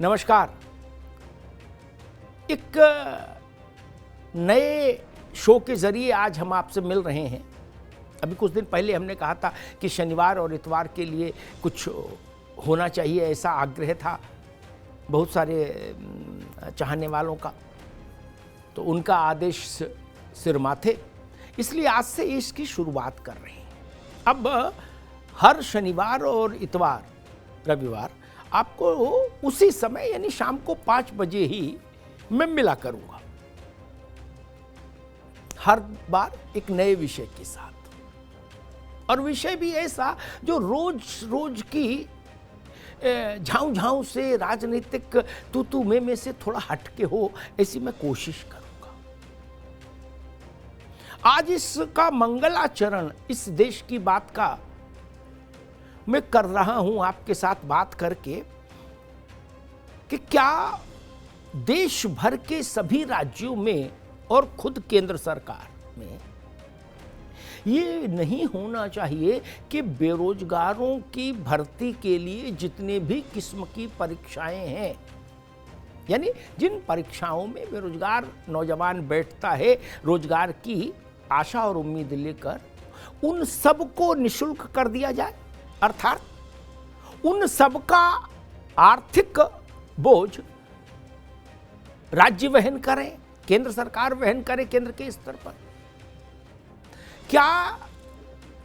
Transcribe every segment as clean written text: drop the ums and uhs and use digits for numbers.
नमस्कार। एक नए शो के जरिए आज हम आपसे मिल रहे हैं। अभी कुछ दिन पहले हमने कहा था कि शनिवार और इतवार के लिए कुछ होना चाहिए, ऐसा आग्रह था बहुत सारे चाहने वालों का, तो उनका आदेश सिर माथे, इसलिए आज से इसकी शुरुआत कर रहे हैं। अब हर शनिवार और इतवार रविवार आपको उसी समय यानी शाम को 5 बजे ही मैं मिला करूंगा, हर बार एक नए विषय के साथ, और विषय भी ऐसा जो रोज रोज की झांव झांव से, राजनीतिक तू में से थोड़ा हटके हो, ऐसी मैं कोशिश करूंगा। आज इसका मंगलाचरण इस देश की बात का मैं कर रहा हूं आपके साथ बात करके कि क्या देश भर के सभी राज्यों में और खुद केंद्र सरकार में ये नहीं होना चाहिए कि बेरोजगारों की भर्ती के लिए जितने भी किस्म की परीक्षाएं हैं, यानी जिन परीक्षाओं में बेरोजगार नौजवान बैठता है रोजगार की आशा और उम्मीद लेकर, उन सबको निःशुल्क कर दिया जाए, अर्थात उन सबका आर्थिक बोझ राज्य वहन करें, केंद्र सरकार वहन करे केंद्र के स्तर पर। क्या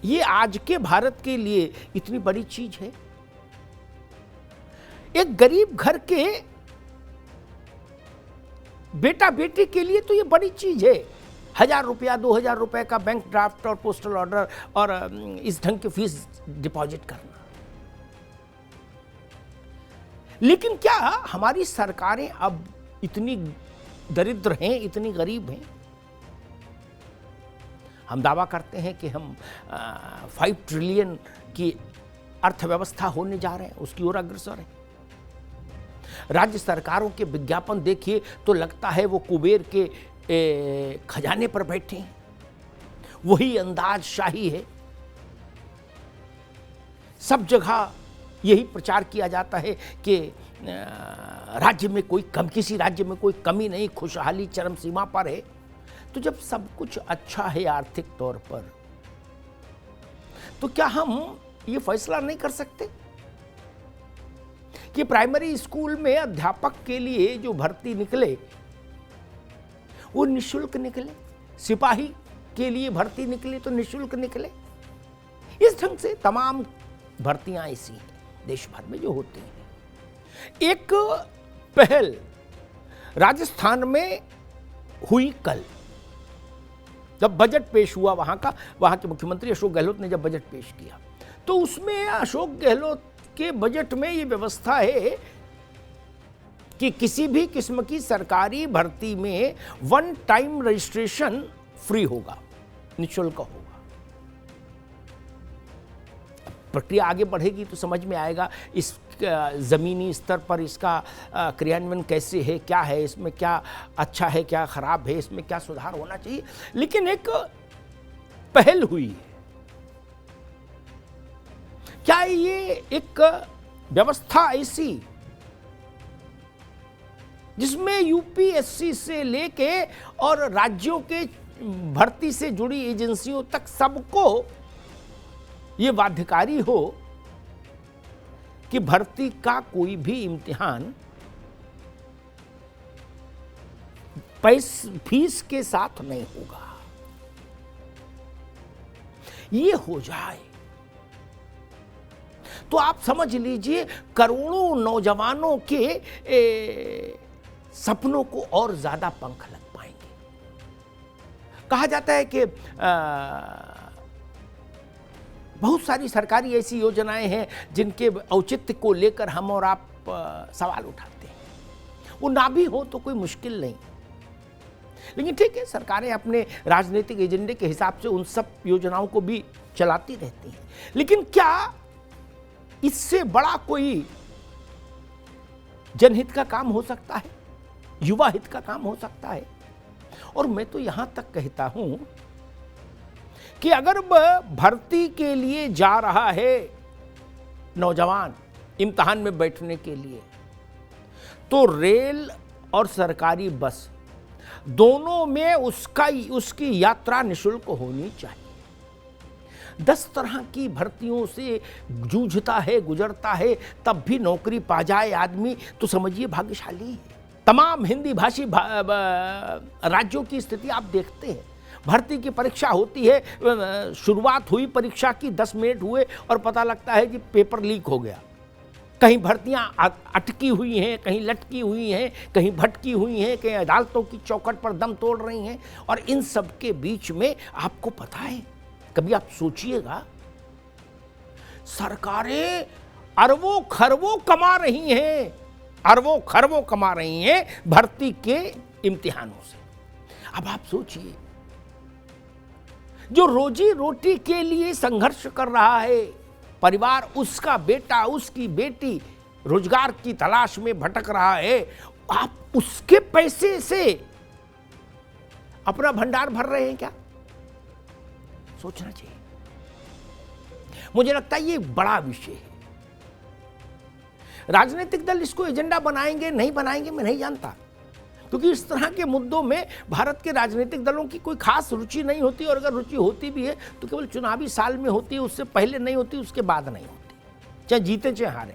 ये आज के भारत के लिए इतनी बड़ी चीज है? एक गरीब घर के बेटा बेटी के लिए तो ये बड़ी चीज है, 1000 रुपया 2000 रुपए का बैंक ड्राफ्ट और पोस्टल ऑर्डर और इस ढंग की फीस डिपॉजिट करना। लेकिन क्या हमारी सरकारें अब इतनी दरिद्र हैं, इतनी गरीब हैं? हम दावा करते हैं कि हम 5 ट्रिलियन की अर्थव्यवस्था होने जा रहे हैं, उसकी ओर अग्रसर हैं। राज्य सरकारों के विज्ञापन देखिए तो लगता है वो कुबेर के खजाने पर बैठे हैं, वही अंदाज शाही है। सब जगह यही प्रचार किया जाता है कि राज्य में कोई कम, किसी राज्य में कोई कमी नहीं, खुशहाली चरम सीमा पर है। तो जब सब कुछ अच्छा है आर्थिक तौर पर, तो क्या हम ये फैसला नहीं कर सकते कि प्राइमरी स्कूल में अध्यापक के लिए जो भर्ती निकले वो निःशुल्क निकले, सिपाही के लिए भर्ती निकले तो निःशुल्क निकले? इस ढंग से तमाम भर्तियां ऐसी देश भर में जो होती हैं। एक पहल राजस्थान में हुई कल, जब बजट पेश हुआ वहां के मुख्यमंत्री अशोक गहलोत ने जब बजट पेश किया, तो उसमें अशोक गहलोत के बजट में ये व्यवस्था है कि किसी भी किस्म की सरकारी भर्ती में 1 टाइम रजिस्ट्रेशन फ्री होगा, निःशुल्क होगा। प्रक्रिया आगे बढ़ेगी तो समझ में आएगा इस जमीनी स्तर पर इसका क्रियान्वयन कैसे है, क्या है इसमें, क्या अच्छा है, क्या खराब है, इसमें क्या सुधार होना चाहिए। लेकिन एक पहल हुई है। क्या ये एक व्यवस्था ऐसी जिसमें यूपीएससी से लेके और राज्यों के भर्ती से जुड़ी एजेंसियों तक सबको ये बाध्यकारी हो कि भर्ती का कोई भी इम्तिहान फीस के साथ नहीं होगा? ये हो जाए तो आप समझ लीजिए करोड़ों नौजवानों के सपनों को और ज्यादा पंख लग पाएंगे। कहा जाता है कि बहुत सारी सरकारी ऐसी योजनाएं हैं जिनके औचित्य को लेकर हम और आप सवाल उठाते हैं। वो ना भी हो तो कोई मुश्किल नहीं, लेकिन ठीक है, सरकारें अपने राजनीतिक एजेंडे के हिसाब से उन सब योजनाओं को भी चलाती रहती हैं। लेकिन क्या इससे बड़ा कोई जनहित का काम हो सकता है, युवा हित का काम हो सकता है? और मैं तो यहां तक कहता हूं कि अगर भर्ती के लिए जा रहा है नौजवान इम्तिहान में बैठने के लिए, तो रेल और सरकारी बस दोनों में उसकी यात्रा निःशुल्क होनी चाहिए। 10 तरह की भर्तियों से जूझता है, गुजरता है, तब भी नौकरी पा जाए आदमी तो समझिए भाग्यशाली है। तमाम हिंदी भाषी राज्यों की स्थिति आप देखते हैं। भर्ती की परीक्षा होती है, शुरुआत हुई परीक्षा की, 10 मिनट हुए और पता लगता है कि पेपर लीक हो गया। कहीं भर्तियां अटकी हुई हैं, कहीं लटकी हुई हैं, कहीं भटकी हुई हैं, कहीं अदालतों की चौखट पर दम तोड़ रही हैं। और इन सब के बीच में आपको पता है, कभी आप सोचिएगा, सरकारें अरबों खरबों कमा रही हैं, अरबों खरबों कमा रही हैं भर्ती के इम्तिहानों से। अब आप सोचिए, जो रोजी रोटी के लिए संघर्ष कर रहा है परिवार, उसका बेटा, उसकी बेटी रोजगार की तलाश में भटक रहा है, आप उसके पैसे से अपना भंडार भर रहे हैं क्या? सोचना चाहिए। मुझे लगता है ये बड़ा विषय है। राजनीतिक दल इसको एजेंडा बनाएंगे नहीं बनाएंगे मैं नहीं जानता, क्योंकि इस तरह के मुद्दों में भारत के राजनीतिक दलों की कोई खास रुचि नहीं होती, और अगर रुचि होती भी है तो केवल चुनावी साल में होती है, उससे पहले नहीं होती, उसके बाद नहीं होती, चाहे जीते चाहे हारे।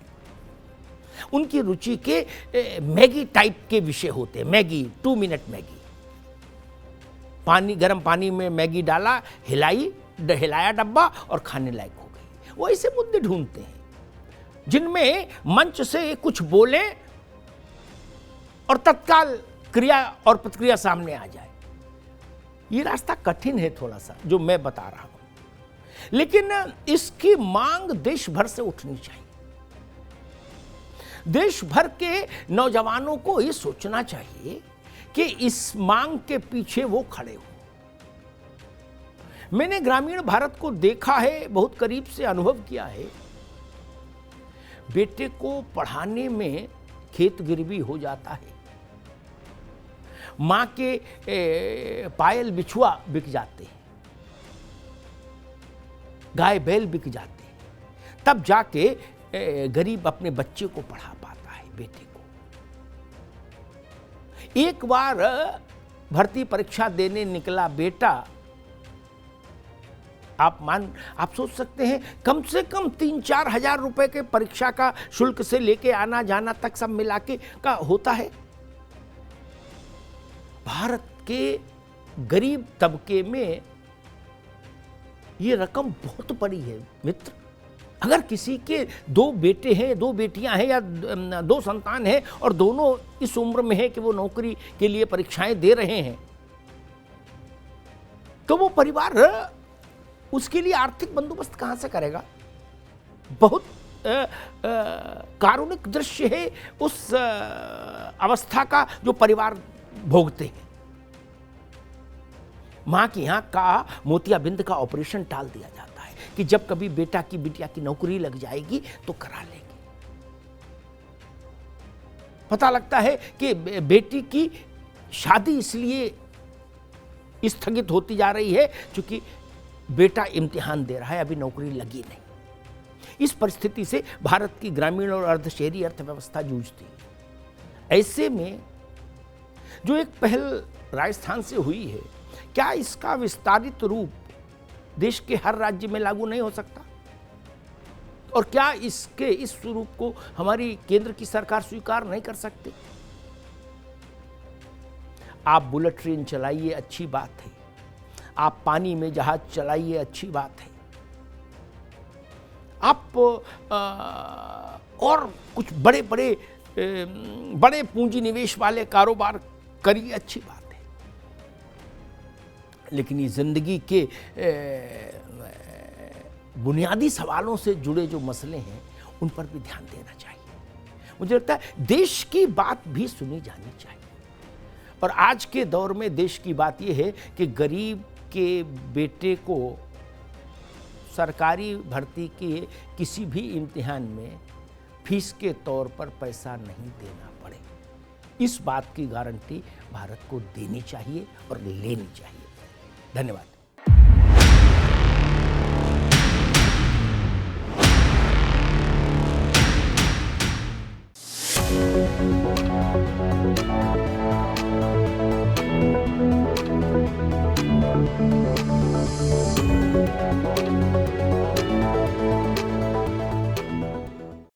उनकी रुचि के मैगी टाइप के विषय होते हैं। मैगी, 2 मिनट मैगी, गर्म पानी में मैगी डाला, हिलाया डब्बा और खाने लायक हो गई। वो ऐसे मुद्दे ढूंढते हैं जिनमें मंच से कुछ बोले और तत्काल क्रिया और प्रतिक्रिया सामने आ जाए। ये रास्ता कठिन है थोड़ा सा जो मैं बता रहा हूं, लेकिन इसकी मांग देश भर से उठनी चाहिए। देश भर के नौजवानों को ये सोचना चाहिए कि इस मांग के पीछे वो खड़े हो। मैंने ग्रामीण भारत को देखा है, बहुत करीब से अनुभव किया है। बेटे को पढ़ाने में खेत गिरवी हो जाता है, मां के पायल बिछुआ बिक जाते हैं, गाय बैल बिक जाते हैं, तब जाके गरीब अपने बच्चे को पढ़ा पाता है, बेटे को। एक बार भर्ती परीक्षा देने निकला बेटा, आप सोच सकते हैं, कम से कम 3-4 हजार रुपए के परीक्षा का शुल्क से लेके आना जाना तक सब मिला के का होता है। भारत के गरीब तबके में ये रकम बहुत बड़ी है मित्र। अगर किसी के 2 बेटे हैं, 2 बेटियां हैं, या 2 संतान हैं और दोनों इस उम्र में है कि वो नौकरी के लिए परीक्षाएं दे रहे हैं, तो वो परिवार उसके लिए आर्थिक बंदोबस्त कहां से करेगा? बहुत कारुणिक दृश्य है उस अवस्था का जो परिवार भोगते हैं। मां की आंख का मोतियाबिंद का ऑपरेशन टाल दिया जाता है कि जब कभी बेटा की बिटिया की नौकरी लग जाएगी तो करा लेंगे। पता लगता है कि बेटी की शादी इसलिए स्थगित होती जा रही है क्योंकि बेटा इम्तिहान दे रहा है, अभी नौकरी लगी नहीं। इस परिस्थिति से भारत की ग्रामीण और अर्धशहरी अर्थव्यवस्था जूझती है। ऐसे में जो एक पहल राजस्थान से हुई है, क्या इसका विस्तारित रूप देश के हर राज्य में लागू नहीं हो सकता? और क्या इस स्वरूप को हमारी केंद्र की सरकार स्वीकार नहीं कर सकती? आप बुलेट ट्रेन चलाइए, अच्छी बात है। आप पानी में जहाज चलाइए, अच्छी बात है। आप और कुछ बड़े पूंजी निवेश वाले कारोबार करिए, अच्छी बात है। लेकिन ये जिंदगी के बुनियादी सवालों से जुड़े जो मसले हैं, उन पर भी ध्यान देना चाहिए। मुझे लगता है देश की बात भी सुनी जानी चाहिए। और आज के दौर में देश की बात यह है कि गरीब के बेटे को सरकारी भर्ती के किसी भी इम्तिहान में फीस के तौर पर पैसा नहीं देना पड़े। इस बात की गारंटी भारत को देनी चाहिए और लेनी चाहिए। धन्यवाद।